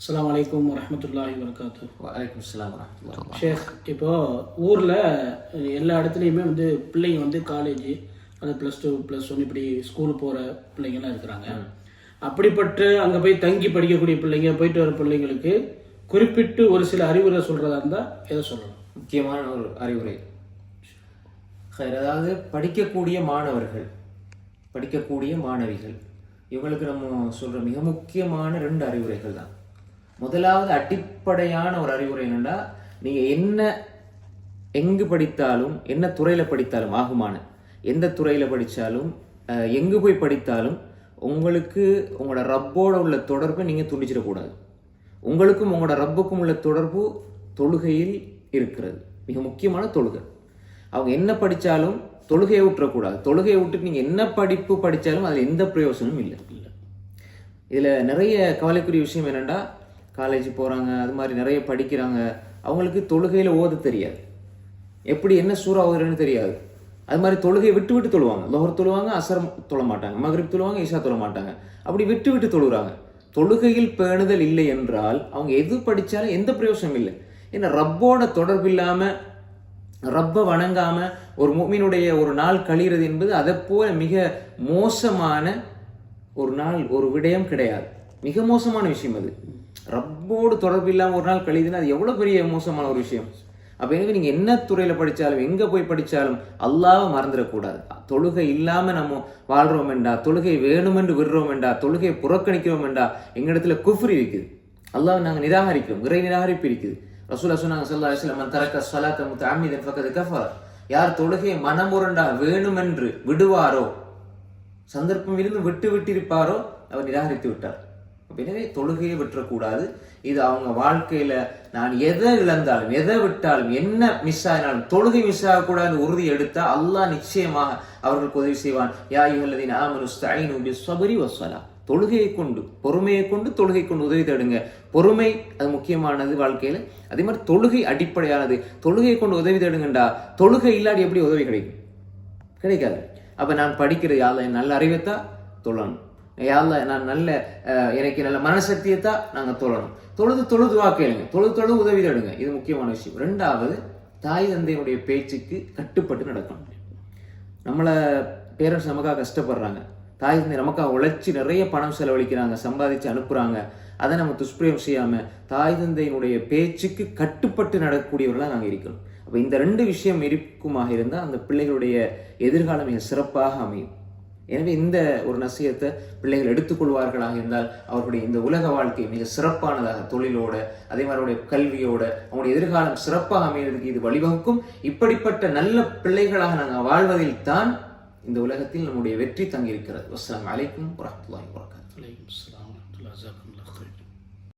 அஸ்ஸலாமு அலைக்கும் வரஹ்மத்துல்லாஹி வபரகாத்துஹு. வலைக்கும் அஸ்ஸலாம் வரஹ்மத்துல்லாஹி. ஷேக், இப்போ ஊரில் எல்லா இடத்துலையுமே பிள்ளைங்க காலேஜ், அது +2 +1 இப்படி ஸ்கூல் போகிற பிள்ளைங்கள்லாம் இருக்கிறாங்க. அப்படிப்பட்ட அங்கே போய் தங்கி படிக்கக்கூடிய பிள்ளைங்க, போயிட்டு வர பிள்ளைங்களுக்கு குறிப்பிட்டு ஒரு சில அறிவுரை சொல்கிறதா இருந்தால் எதை சொல்லலாம்? முக்கியமான ஒரு அறிவுரை, அதாவது படிக்கக்கூடிய மாணவர்கள், படிக்கக்கூடிய மாணவிகள், இவங்களுக்கு நம்ம சொல்கிற மிக முக்கியமான 2 அறிவுரைகள் தான். முதலாவது அடிப்படையான ஒரு அறிவுரை என்னென்னா, நீங்கள் எங்கு படித்தாலும், என்ன துறையில் படித்தாலும், ஆகுமான எந்த துறையில் படித்தாலும், எங்கு போய் படித்தாலும் உங்களுக்கு உங்களோட ரப்போட உள்ள தொடர்பை நீங்கள் துண்டிச்சிடக்கூடாது. உங்களுக்கும் உங்களோட ரப்புக்கும் உள்ள தொடர்பு தொழுகையில் இருக்கிறது. மிக முக்கியமான தொழுகை. அவங்க என்ன படித்தாலும் தொழுகையை விட்டுறக்கூடாது. தொழுகையை விட்டுட்டு நீங்கள் என்ன படிப்பு படித்தாலும் அதில் எந்த பிரயோசனமும் இல்லை. இதில் நிறைய கவலைக்குரிய விஷயம் என்னென்னா, காலேஜ் போகிறாங்க, அது மாதிரி நிறைய படிக்கிறாங்க, அவங்களுக்கு தொழுகையில் ஓத தெரியாது, எப்படி என்ன சூறா ஓதுறன்னு தெரியாது. அது மாதிரி தொழுகையை விட்டு விட்டு தொழுவாங்க. லோஹர் தொழுவாங்க, அசர் தொழ மாட்டாங்க, மக்ரிப் தொழுவாங்க, இஷா தொழ மாட்டாங்க. அப்படி விட்டு விட்டு தொழுகிறாங்க. தொழுகையில் பேணுதல் இல்லை என்றால் அவங்க எது படித்தாலும் எந்த பிரயோசனம் இல்லை. ஏன்னா ரப்போட தொடர்பு இல்லாமல், ரப்பை வணங்காமல் ஒரு முஃமினுடைய ஒரு நாள் கழிகிறது என்பது அதை போல மிக மோசமான ஒரு நாள், ஒரு விடயம் கிடையாது. மிக மோசமான விஷயம் அது. ரப்போடு தொடர்பு இல்லாமல் ஒரு நாள் கழிதுன்னா அது எவ்வளோ பெரிய மோசமான ஒரு விஷயம். அப்போ எனவே நீங்கள் என்ன துறையில் படித்தாலும், எங்கே போய் படித்தாலும் அல்லாஹ்வை மறந்துடக்கூடாது. தொழுகை இல்லாமல் நம்ம வாழ்கிறோம் என்றா, தொழுகை வேணுமென்று விடுறோம் என்றா, தொழுகையை புறக்கணிக்கிறோம் என்றா எங்களிடத்துல குஃப்ர் இருக்குது. அல்லாஹ்வை நாங்கள் நிராகரிக்கிறோம், இறை நிராகரிப்பு இருக்குது. ரசூலுல்லாஹ் சொன்னாங்க ஸல்லல்லாஹு அலைஹி வஸல்லம், மன் தரக்க ஸலாத்த முத்தஅம்மிதன் ஃபக்கத் கஃபர். யார் தொழுகையை மனமுரண்டா வேணுமென்று விடுவாரோ, சந்தர்ப்பம் இருந்து விட்டு விட்டிருப்பாரோ அவர் நிராகரித்து விட்டார். எனவே தொழுகையை விட்டுறக்கூடாது. இது அவங்க வாழ்க்கையில நான் எதை இழந்தாலும், எதை விட்டாலும், என்ன மிஸ் ஆகினாலும் தொழுகை மிஸ் ஆகக்கூடாது உறுதி எடுத்தா அல்லாஹ் நிச்சயமாக அவர்களுக்கு உதவி செய்வான். யா அய்யுஹல்லதீன ஆமனு இஸ்தஈனு பிஸ்ஸப்ரி வஸ்ஸலா. தொழுகையை கொண்டு, பொறுமையை கொண்டு, தொழுகை கொண்டு உதவி தேடுங்க. பொறுமை அது முக்கியமானது வாழ்க்கையில. அதே மாதிரி தொழுகை அடிப்படையானது. தொழுகையை கொண்டு உதவி தேடுங்கண்டா, தொழுகை இல்லாட்டி எப்படி உதவி கிடைக்கும்? கிடைக்காது. அப்ப நான் படிக்கிற யாழ்ல நல்ல அறிவைத்தான் தொழணும், யாழ்ல நான் நல்ல எனக்கு நல்ல மனசக்தியைத்தான் நாங்கள் தொழணும். தொழுது வாக்கேளுங்க, தொழுது உதவி தேடுங்க. இது முக்கியமான விஷயம். 2வது, தாய் தந்தையினுடைய பேச்சுக்கு கட்டுப்பட்டு நடக்கணும். நம்மளை பேரண்ட்ஸ் நமக்காக கஷ்டப்படுறாங்க, தாய் தந்தை நமக்காக உழைச்சி நிறைய பணம் செலவழிக்கிறாங்க, சம்பாதிச்சு அனுப்புறாங்க. அதை நம்ம துஷ்பிரயோகம் செய்யாம தாய் தந்தையினுடைய பேச்சுக்கு கட்டுப்பட்டு நடக்கக்கூடியவர்களாக நாங்கள் இருக்கணும். அப்போ இந்த 2 விஷயம் இருக்குமாக இருந்தால் அந்த பிள்ளைகளுடைய எதிர்காலம் மிக சிறப்பாக அமையும். எனவே இந்த ஒரு நசியத்தை பிள்ளைகள் எடுத்துக்கொள்வார்களாக இருந்தால் அவர்களுடைய இந்த உலக வாழ்க்கை மிக சிறப்பானதாக, தொழிலோட, அதே மாதிரி அவருடைய கல்வியோட அவங்களுடைய எதிர்காலம் சிறப்பாக அமைவதற்கு இது வழிவகுக்கும். இப்படிப்பட்ட நல்ல பிள்ளைகளாக நாங்கள் வாழ்வதில் தான் இந்த உலகத்தில் நம்முடைய வெற்றி தங்கியிருக்கிறது. அஸ்ஸலாமு அலைக்கும் வரஹ்மத்துல்லாஹி வபரகாத்துஹு. வலைக்கும் அஸ்ஸலாம் வரஹ்மத்துல்லாஹி வபரகாத்துஹு.